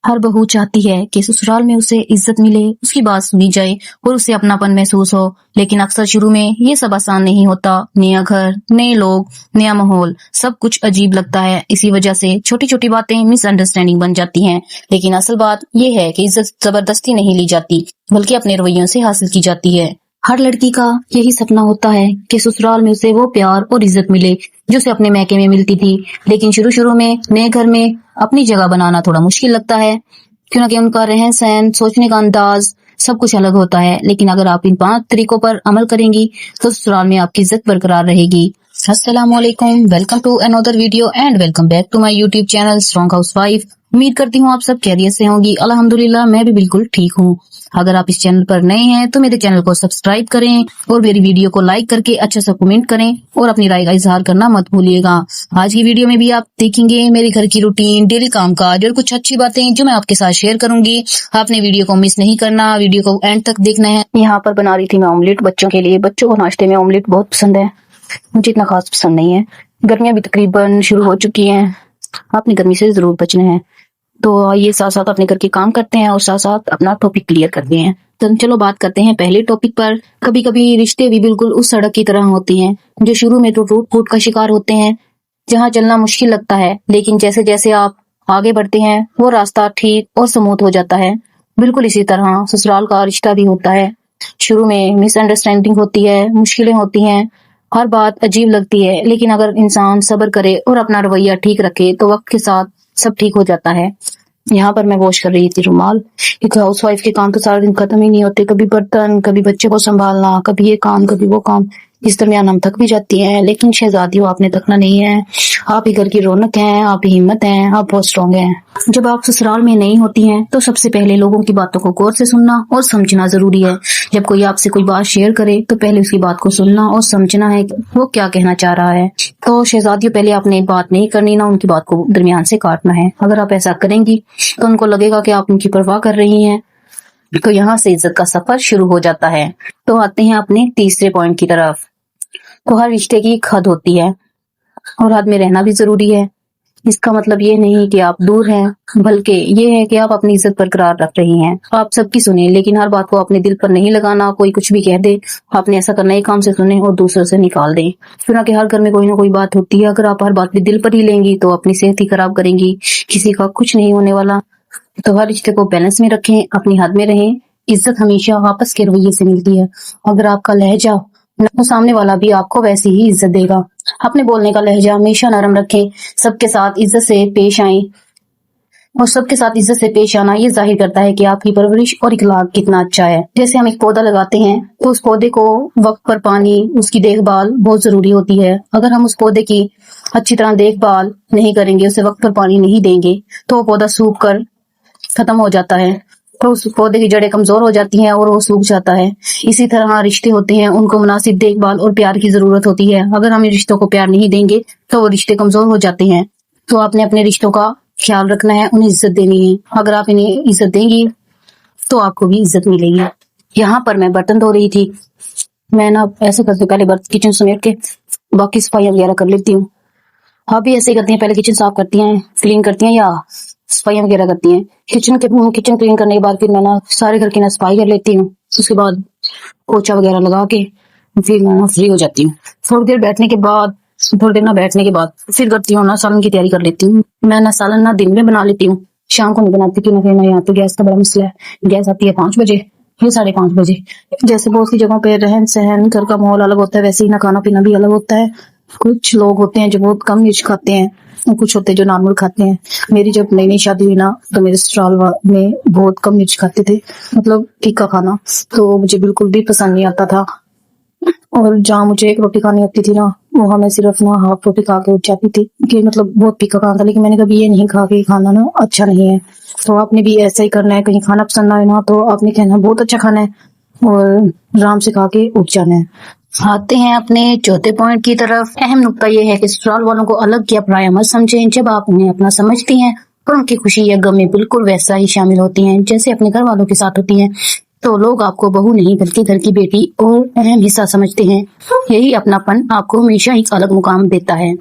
ہر بہو چاہتی ہے کہ سسرال میں اسے عزت ملے، اس کی بات سنی جائے اور اسے اپناپن محسوس ہو، لیکن اکثر شروع میں یہ سب آسان نہیں ہوتا۔ نیا گھر، نئے لوگ، نیا ماحول، سب کچھ عجیب لگتا ہے۔ اسی وجہ سے چھوٹی چھوٹی باتیں مس انڈرسٹینڈنگ بن جاتی ہیں، لیکن اصل بات یہ ہے کہ عزت زبردستی نہیں لی جاتی بلکہ اپنے رویوں سے حاصل کی جاتی ہے۔ ہر لڑکی کا یہی سپنا ہوتا ہے کہ سسرال میں اسے وہ پیار اور عزت ملے جو اسے اپنے میکے میں ملتی تھی، لیکن شروع میں نئے گھر میں اپنی جگہ بنانا تھوڑا مشکل لگتا ہے، کیونکہ ان کا رہن سہن، سوچنے کا انداز سب کچھ الگ ہوتا ہے۔ لیکن اگر آپ ان 5 طریقوں پر عمل کریں گی تو سسرال میں آپ کی عزت برقرار رہے گی۔ السلام علیکم، welcome to another video and welcome back to my YouTube channel strong housewife. امید کرتی ہوں آپ سب خیریت سے ہوں گی۔ الحمدللہ میں بھی بالکل ٹھیک ہوں۔ اگر آپ اس چینل پر نئے ہیں تو میرے چینل کو سبسکرائب کریں اور میری ویڈیو کو لائک کر کے اچھا سا کمنٹ کریں اور اپنی رائے کا اظہار کرنا مت بھولیے گا۔ آج کی ویڈیو میں بھی آپ دیکھیں گے میرے گھر کی روٹین، ڈیلی کام کاج اور کچھ اچھی باتیں جو میں آپ کے ساتھ شیئر کروں گی۔ آپ نے ویڈیو کو مس نہیں کرنا، ویڈیو کو اینڈ تک دیکھنا ہے۔ یہاں پر بنا رہی تھی میں آملیٹ بچوں کے لیے۔ بچوں کو ناشتے میں آملیٹ بہت پسند ہے، مجھے اتنا خاص پسند نہیں ہے۔ گرمیاں بھی تقریباً شروع ہو چکی ہیں، آپ نے گرمی سے ضرور بچنا ہے۔ تو یہ ساتھ ساتھ اپنے گھر کے کام کرتے ہیں اور ساتھ ساتھ اپنا ٹاپک کلیئر کرتے ہیں۔ تو چلو بات کرتے ہیں پہلے ٹاپک پر۔ کبھی کبھی رشتے بھی بالکل اس سڑک کی طرح ہوتے ہیں جو شروع میں تو ٹوٹ پھوٹ کا شکار ہوتے ہیں، جہاں چلنا مشکل لگتا ہے، لیکن جیسے جیسے آپ آگے بڑھتے ہیں وہ راستہ ٹھیک اور سموتھ ہو جاتا ہے۔ بالکل اسی طرح سسرال کا رشتہ بھی ہوتا ہے۔ شروع میں مس انڈرسٹینڈنگ ہوتی ہے، مشکلیں ہوتی ہیں، ہر بات عجیب لگتی ہے، لیکن اگر انسان صبر کرے اور اپنا رویہ ٹھیک رکھے تو وقت کے ساتھ سب ٹھیک ہو جاتا ہے۔ یہاں پر میں واش کر رہی تھی رومال، کیونکہ ہاؤس وائف کے کام تو سارا دن ختم ہی نہیں ہوتے۔ کبھی برتن، کبھی بچے کو سنبھالنا، کبھی یہ کام، کبھی وہ کام، اس درمیان ہم تھک بھی جاتی ہیں، لیکن شہزادیوں آپ نے تھکنا نہیں ہے۔ آپ ہی گھر کی رونق ہیں، آپ ہی ہمت ہیں، آپ بہت اسٹرانگ ہیں۔ جب آپ سسرال میں نہیں ہوتی ہیں تو سب سے پہلے لوگوں کی باتوں کو غور سے سننا اور سمجھنا ضروری ہے۔ جب کوئی آپ سے کوئی بات شیئر کرے تو پہلے اس کی بات کو سننا اور سمجھنا ہے کہ وہ کیا کہنا چاہ رہا ہے۔ تو شہزادیوں پہلے آپ نے بات نہیں کرنی، نہ ان کی بات کو درمیان سے کاٹنا ہے۔ اگر آپ ایسا کریں گی تو ان کو لگے گا کہ آپ ان کی پرواہ کر رہی ہیں، تو یہاں سے عزت کا سفر شروع ہو جاتا ہے۔ تو آتے ہیں اپنے تیسرے پوائنٹ کی طرف۔ تو ہر رشتے کی ایک حد ہوتی ہے اور حد میں رہنا بھی ضروری ہے۔ اس کا مطلب یہ نہیں کہ آپ دور ہیں، بلکہ یہ ہے کہ آپ اپنی عزت برقرار رکھ رہی ہیں۔ آپ سب کی سنیں، لیکن ہر بات کو اپنے دل پر نہیں لگانا۔ کوئی کچھ بھی کہہ دے، آپ نے ایسا کرنا ہے کام سے سنیں اور دوسروں سے نکال دیں۔ چنانچہ ہر گھر میں کوئی نہ کوئی بات ہوتی ہے، اگر آپ ہر بات بھی دل پر ہی لیں گی تو اپنی صحت ہی خراب کریں گی، کسی کا کچھ نہیں ہونے والا۔ تو ہر رشتے کو بیلنس میں رکھیں، اپنی حد میں رہیں۔ عزت ہمیشہ واپس کے رویے سے ملتی ہے۔ اگر آپ کا لہجہ تو سامنے والا بھی آپ کو ویسی ہی عزت دے گا۔ اپنے بولنے کا لہجہ ہمیشہ نرم رکھیں، سب کے ساتھ عزت سے پیش آئیں، اور سب کے ساتھ عزت سے پیش آنا یہ ظاہر کرتا ہے کہ آپ کی پرورش اور اخلاق کتنا اچھا ہے۔ جیسے ہم ایک پودا لگاتے ہیں تو اس پودے کو وقت پر پانی، اس کی دیکھ بھال بہت ضروری ہوتی ہے۔ اگر ہم اس پودے کی اچھی طرح دیکھ بھال نہیں کریں گے، اسے وقت پر پانی نہیں دیں گے تو وہ پودا سوکھ کر ختم ہو جاتا ہے، تو اس پودے کی جڑیں کمزور ہو جاتی ہیں اور وہ سوکھ جاتا ہے۔ اسی طرح رشتے ہوتے ہیں، ان کو مناسب دیکھ بھال اور پیار کی ضرورت ہوتی ہے۔ اگر ہم ان رشتوں کو پیار نہیں دیں گے تو وہ رشتے کمزور ہو جاتے ہیں۔ تو آپ نے اپنے رشتوں کا خیال رکھنا ہے، انہیں عزت دینی ہے۔ اگر آپ انہیں عزت دیں گی تو آپ کو بھی عزت ملے گی۔ یہاں پر میں برتن دھو رہی تھی، میں ایسے کرتے پہلے کچن سمیٹ کے باقی صفائیاں وغیرہ کر لیتی ہوں۔ آپ بھی ایسے ہی کرتی ہیں، پہلے کچن صاف کرتی ہیں، کلین کرتی ہیں یا صفائیاں وغیرہ کرتی ہیں؟ کچن کلین کرنے کے بعد پھر میں سارے گھر کی صفائی کر لیتی ہوں، اس کے بعد پوچھا وغیرہ لگا کے پھر میں فری ہو جاتی ہوں۔ تھوڑی دیر بیٹھنے کے بعد پھر کرتی ہوں سالن کی تیاری کر لیتی ہوں۔ میں سالن دن میں بنا لیتی ہوں، شام کو نہیں بناتی، کیونکہ میں یہاں پہ گیس کا بڑا مسئلہ ہے۔ گیس آتی ہے 5 بجے، پھر 5:30 بجے۔ جیسے بہت سی جگہوں پہ رہن سہن، گھر کا ماحول الگ ہوتا ہے، ویسے ہی نہ کھانا پینا بھی الگ ہوتا ہے۔ کچھ لوگ ہوتے ہیں جو بہت کم مرچ کھاتے ہیں، کچھ ہوتے ہیں جو نارمل کھاتے ہیں۔ میری جب نئی شادی ہوئی تو میرے سسرال میں بہت کم مرچ کھاتے تھے، مطلب پھیکا کھانا، تو مجھے بالکل بھی پسند نہیں آتا تھا۔ اور جہاں مجھے 1 روٹی کھانی ہوتی تھی وہاں میں صرف 1/2 روٹی کھا کے اٹھ جاتی تھی، کہ مطلب بہت پھیکا کھانا تھا۔ لیکن میں نے کبھی یہ نہیں کھا کہ کھانا اچھا نہیں ہے۔ تو آپ نے بھی ایسا ہی کرنا ہے، کہیں کھانا پسند نہ آئے تو آپ نے کہنا بہت اچھا کھانا ہے اور آرام سے کھا کے اٹھ جانا ہے۔ آتے ہیں اپنے چوتھے پوائنٹ کی طرف۔ اہم نقطہ یہ ہے کہ سسرال والوں کو الگ یا پرایا مت سمجھیں۔ جب آپ انہیں اپنا سمجھتی ہیں اور ان کی خوشی یا غم میں بالکل ویسا ہی شامل ہوتی ہیں جیسے اپنے گھر والوں کے ساتھ ہوتی ہیں، تو لوگ آپ کو بہو نہیں بلکہ گھر کی بیٹی اور اہم حصہ سمجھتے ہیں۔ یہی اپناپن آپ کو ہمیشہ ایک الگ مقام دیتا ہے۔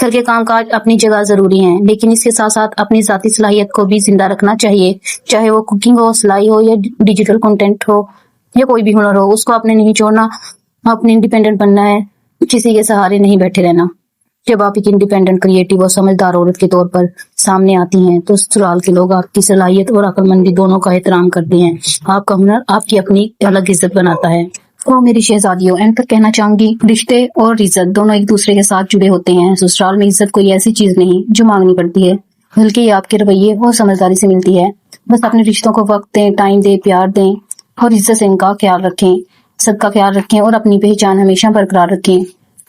گھر کے کام کاج اپنی جگہ ضروری ہیں، لیکن اس کے ساتھ ساتھ اپنی ذاتی صلاحیت کو بھی زندہ رکھنا چاہیے، چاہے وہ کوکنگ ہو، سلائی ہو یا ڈیجیٹل کنٹینٹ ہو یا کوئی بھی ہنر ہو، اس کو اپنے نہیں چھوڑنا، اپنے انڈیپینڈنٹ بننا ہے، کسی کے سہارے نہیں بیٹھے رہنا۔ جب آپ ایک انڈیپینڈنٹ، کریٹو اور سمجھدار عورت کے طور پر سامنے آتی ہیں تو سسرال کے لوگ آپ کی صلاحیت اور عقل مندی دونوں کا احترام کرتے ہیں۔ آپ کا ہنر آپ کی اپنی الگ عزت بناتا ہے۔ تو میری شہزادیوں، اینڈ پر کہنا چاہوں گی، رشتے اور عزت دونوں ایک دوسرے کے ساتھ جڑے ہوتے ہیں۔ سسرال میں عزت کوئی ایسی چیز نہیں جو مانگنی پڑتی ہے، بلکہ یہ آپ کے رویے اور سمجھداری سے ملتی ہے۔ بس اپنے رشتوں کو وقت دیں، ٹائم دیں، پیار دیں اور عزت سے ان کا خیال رکھیں، سب کا خیال رکھیں اور اپنی پہچان ہمیشہ برقرار رکھیں۔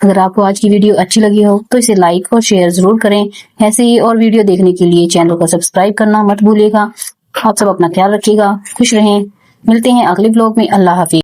اگر آپ کو آج کی ویڈیو اچھی لگی ہو تو اسے لائک اور شیئر ضرور کریں۔ ایسے ہی اور ویڈیو دیکھنے کے لیے چینل کو سبسکرائب کرنا مت بھولیے گا۔ آپ سب اپنا خیال رکھیے گا، خوش رہیں۔ ملتے ہیں اگلے ولاگ میں۔ اللہ حافظ۔